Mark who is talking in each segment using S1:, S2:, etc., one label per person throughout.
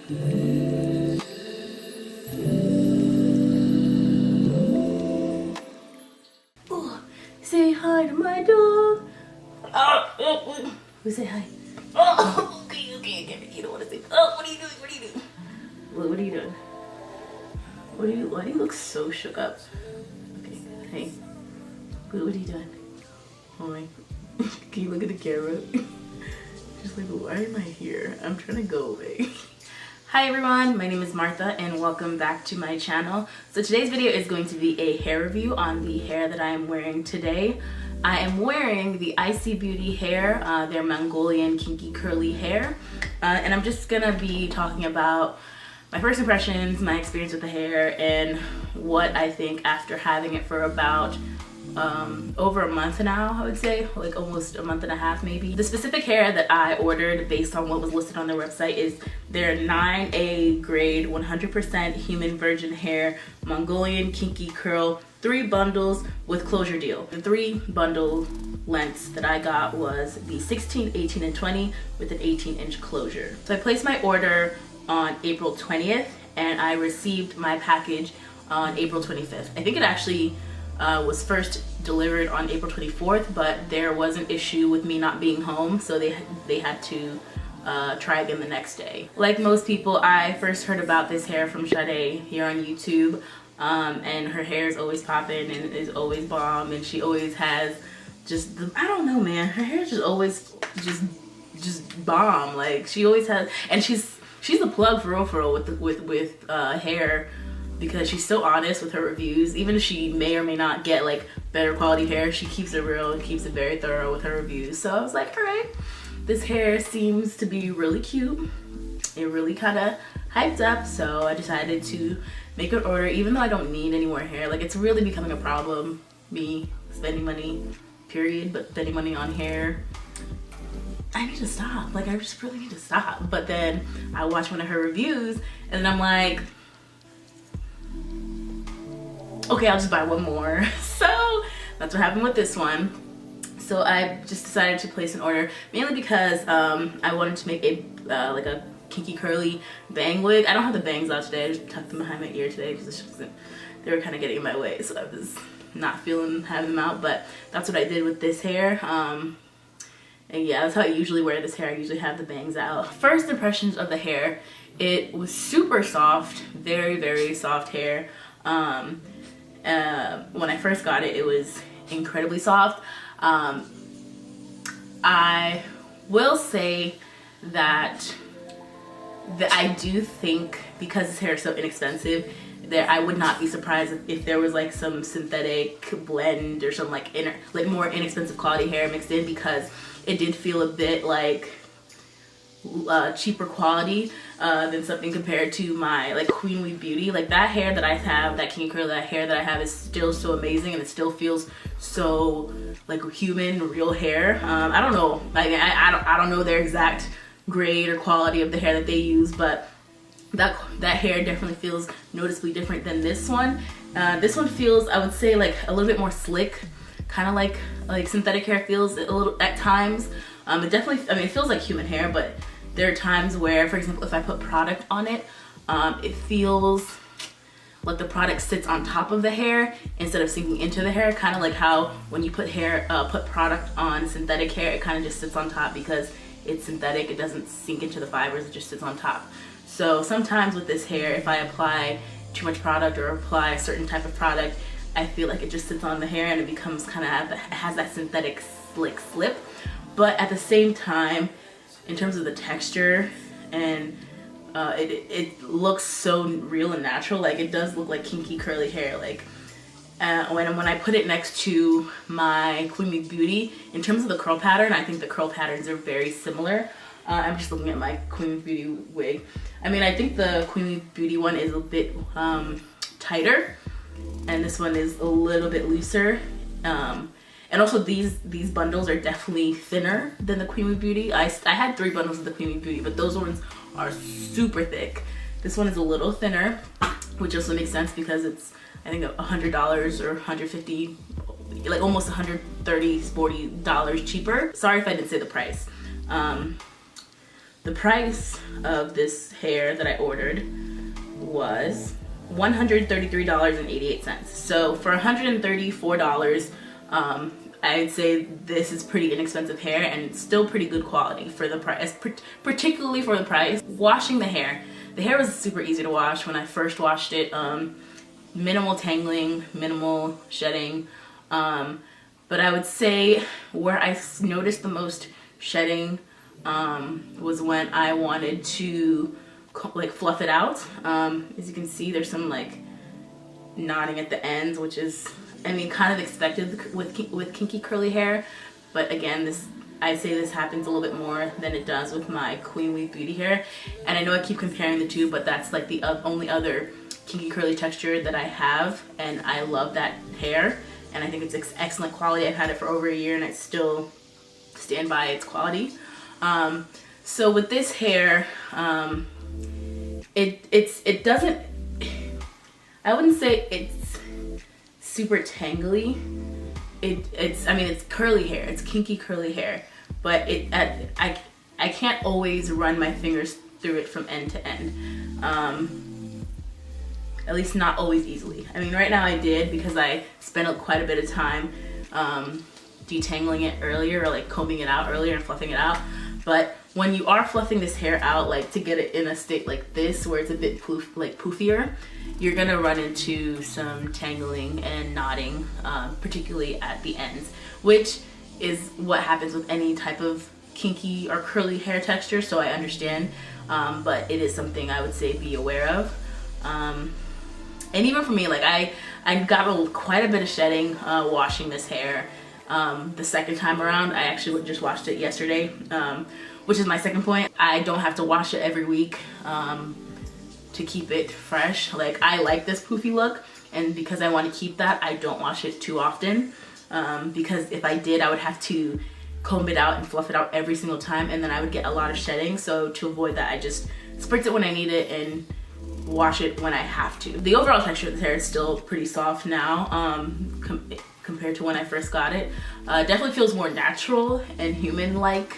S1: Oh, say hi to my dog. We say hi. Oh, okay. You don't want to say. Oh, what are you doing? What are you doing? What are you doing? Why do you look so shook up? Okay, hey. What are you doing? Oh my. Can you look at the camera? Just like, why am I here? I'm trying to go away. Hi everyone, my name is Martha and welcome back to my channel. So today's video is going to be a hair review on the hair that I am wearing today. I am wearing the Isee Beauty hair, their Mongolian Kinky curly hair. And I'm just gonna be talking about my first impressions, my experience with the hair, and what I think after having it for about over a month now, I would say, like almost a month and a half maybe. The specific hair that I ordered based on what was listed on their website is their 9A grade 100% human virgin hair Mongolian Kinky curl 3 bundles with closure deal. The 3 bundle lengths that I got was the 16, 18, and 20 with an 18-inch closure. So I placed my order on April 20th and I received my package on April 25th. I think it actually was first delivered on April 24th, but there was an issue with me not being home, so they had to try again the next day. Like most people, I first heard about this hair from Sade here on YouTube, and her hair is always popping and is always bomb, and she always has just I don't know, man, her hair is just always just bomb. Like she always has, and she's the plug for real with hair, because she's so honest with her reviews. Even if she may or may not get like better quality hair, she keeps it real and keeps it very thorough with her reviews. So I was like, all right, this hair seems to be really cute. It really kind of hyped up, so I decided to make an order, even though I don't need any more hair. Like, it's really becoming a problem, me spending money, period, but spending money on hair. I need to stop. Like, I just really need to stop. But then I watched one of her reviews and then I'm like, okay, I'll just buy one more. So that's what happened with this one. So I just decided to place an order, mainly because I wanted to make a like a kinky curly bang wig. I don't have the bangs out today. I just tucked them behind my ear today because they were kind of getting in my way, so I was not feeling having them out. But that's what I did with this hair. And yeah, that's how I usually wear this hair. I usually have the bangs out. First impressions of the hair, it was super soft, very, very soft hair. When I first got it, it was incredibly soft. I will say that I do think, because this hair is so inexpensive, that I would not be surprised if there was like some synthetic blend or some like more inexpensive quality hair mixed in, because it did feel a bit like cheaper quality than something compared to my like Queen Weave Beauty. Like that hair that I have, that kinky curl, that hair that I have is still so amazing, and it still feels so like human, real hair. I don't know, like I don't know their exact grade or quality of the hair that they use, but that hair definitely feels noticeably different than this one. This one feels, I would say, like a little bit more slick, kind of like synthetic hair feels a little at times. It definitely, I mean, it feels like human hair, but there are times where, for example, if I put product on it, it feels like the product sits on top of the hair instead of sinking into the hair. Kind of like how when you put product on synthetic hair, it kind of just sits on top because it's synthetic. It doesn't sink into the fibers, it just sits on top. So sometimes with this hair, if I apply too much product or apply a certain type of product, I feel like it just sits on the hair and it becomes kind of, it has that synthetic slick slip. But at the same time, in terms of the texture, and it looks so real and natural. Like it does look like kinky curly hair. Like when I put it next to my Queen Weave Beauty, in terms of the curl pattern, I think the curl patterns are very similar. I'm just looking at my Queen Weave Beauty wig. I mean, I think the Queen Weave Beauty one is a bit tighter, and this one is a little bit looser. And also these bundles are definitely thinner than the Queen Weave Beauty. I had 3 bundles of the Queen Weave Beauty, but those ones are super thick. This one is a little thinner, which also makes sense because it's, I think, $100 or $150, like almost $130, $40 cheaper. Sorry if I didn't say the price. The price of this hair that I ordered was $133.88. So for $134, I'd say this is pretty inexpensive hair, and it's still pretty good quality for the price, particularly for the price. Washing the hair was super easy to wash when I first washed it. Minimal tangling, minimal shedding, but I would say where I noticed the most shedding was when I wanted to like fluff it out. As you can see, there's some like knotting at the ends, which is, I mean, kind of expected with kinky curly hair, but again, I'd say this happens a little bit more than it does with my Queen Weave Beauty hair. And I know I keep comparing the two, but that's like the only other kinky curly texture that I have, and I love that hair, and I think it's excellent quality. I've had it for over a year and I still stand by its quality. So with this hair, it doesn't, I wouldn't say it's super tangly. I mean, it's curly hair, it's kinky curly hair, but I can't always run my fingers through it from end to end. At least not always easily. I mean, right now I did, because I spent quite a bit of time detangling it earlier, or like combing it out earlier and fluffing it out. But when you are fluffing this hair out, like to get it in a state like this where it's a bit poofier, you're gonna run into some tangling and knotting, particularly at the ends, which is what happens with any type of kinky or curly hair texture, so I understand, but it is something I would say be aware of. And even for me, like I got quite a bit of shedding washing this hair. The second time around, I actually just washed it yesterday, which is my second point. I don't have to wash it every week to keep it fresh. Like, I like this poofy look, and because I want to keep that, I don't wash it too often, because if I did, I would have to comb it out and fluff it out every single time, and then I would get a lot of shedding. So to avoid that, I just spritz it when I need it and wash it when I have to. The overall texture of this hair is still pretty soft now, compared to when I first got it. Definitely feels more natural and human-like,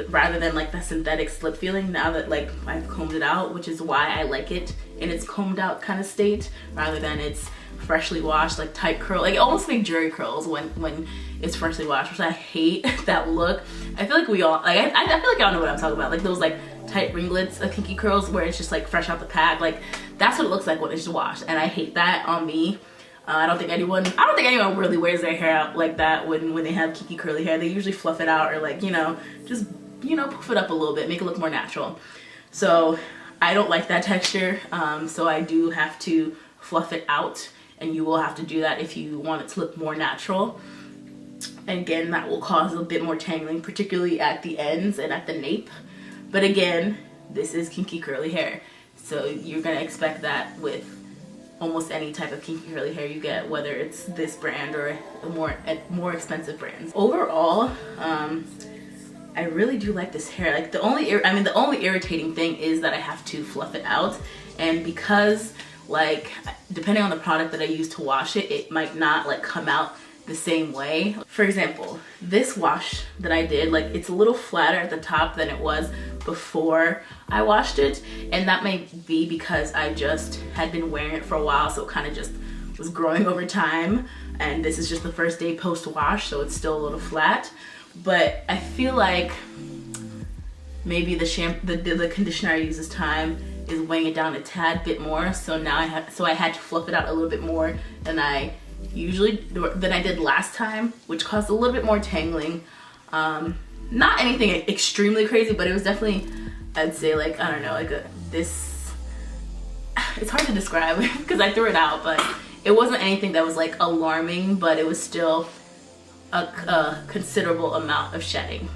S1: rather than like the synthetic slip feeling now that like I've combed it out, which is why I like it in its combed out kind of state, rather than it's freshly washed, like tight curl. Like, it almost like jerry curls when it's freshly washed, which I hate that look. I feel like we all, like, I feel like y'all know what I'm talking about, like those like tight ringlets of kinky curls where it's just like fresh out the pack. Like, that's what it looks like when it's washed, and I hate that on me. I don't think anyone really wears their hair out like that when they have kinky curly hair. They usually fluff it out, or like, you know, just, you know, poof it up a little bit, make it look more natural. So I don't like that texture, so I do have to fluff it out, and you will have to do that if you want it to look more natural. And again, that will cause a bit more tangling, particularly at the ends and at the nape. But again, this is kinky curly hair, so you're gonna expect that with almost any type of kinky curly hair you get, whether it's this brand or more expensive brands. Overall, I really do like this hair. Like, the only irritating thing is that I have to fluff it out, and because, like, depending on the product that I use to wash it, it might not like come out the same way. For example, this wash that I did, like, it's a little flatter at the top than it was before I washed it, and that may be because I just had been wearing it for a while, so it kind of just was growing over time, and this is just the first day post wash, so it's still a little flat. But I feel like maybe the conditioner I use this time is weighing it down a tad bit more, so now I had to fluff it out a little bit more than I did last time, which caused a little bit more tangling. Not anything extremely crazy, but it was definitely, I'd say, like, I don't know, like it's hard to describe because I threw it out, but it wasn't anything that was like alarming, but it was still a considerable amount of shedding.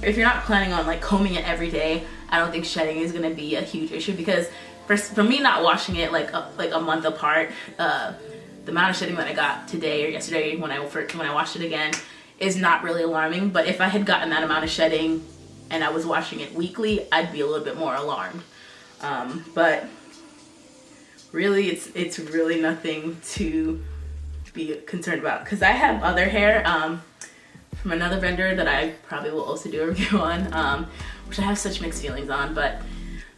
S1: If you're not planning on like combing it every day, I don't think shedding is gonna be a huge issue, because for me not washing it like a month apart, the amount of shedding that I got today or yesterday when I washed it again is not really alarming. But if I had gotten that amount of shedding and I was washing it weekly, I'd be a little bit more alarmed. But really, it's really nothing to be concerned about, because I have other hair from another vendor that I probably will also do a review on, which I have such mixed feelings on, but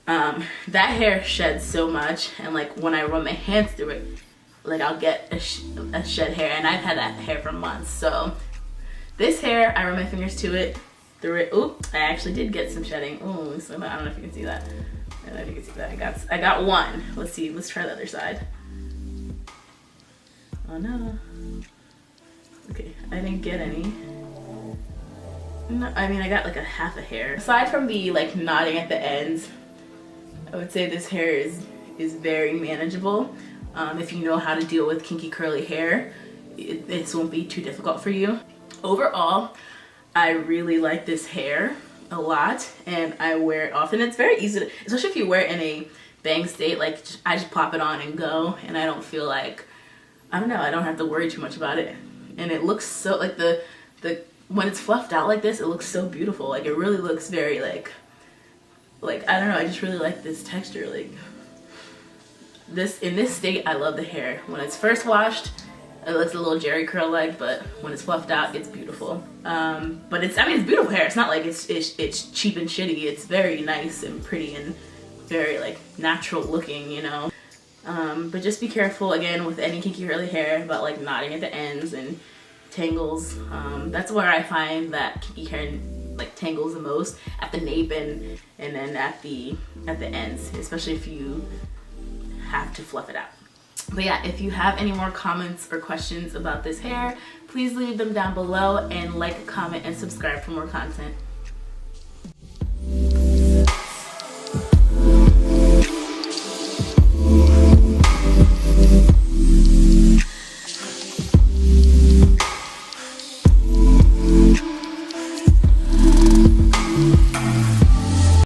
S1: that hair sheds so much, and like when I run my hands through it, like I'll get a shed hair, and I've had that hair for months. So this hair, I run my fingers to it, through it. Oop, I actually did get some shedding. Oh, so I don't know if you can see that. I don't know if you can see that. I got one. Let's see. Let's try the other side. Oh no. Okay, I didn't get any. No, I mean I got like a half a hair. Aside from the like knotting at the ends, I would say this hair is very manageable. If you know how to deal with kinky curly hair, this won't be too difficult for you. Overall, I really like this hair a lot, and I wear it often. It's very easy to, especially if you wear it in a bang state, like I just pop it on and go, and I don't feel like, I don't know, I don't have to worry too much about it. And it looks so, like the when it's fluffed out like this, it looks so beautiful. Like it really looks very like I don't know, I just really like this texture. Like this, in this state, I love the hair. When it's first washed, it looks a little Jerry curl like, but when it's fluffed out, it's beautiful. But it's, I mean, it's beautiful hair. It's not like it's cheap and shitty. It's very nice and pretty and very like natural looking, you know. But just be careful again with any kinky curly hair about like knotting at the ends and tangles. That's where I find that kinky hair like tangles the most, at the nape and then at the ends, especially if you have to fluff it out. But yeah, if you have any more comments or questions about this hair, please leave them down below, and like, comment, and subscribe for more content.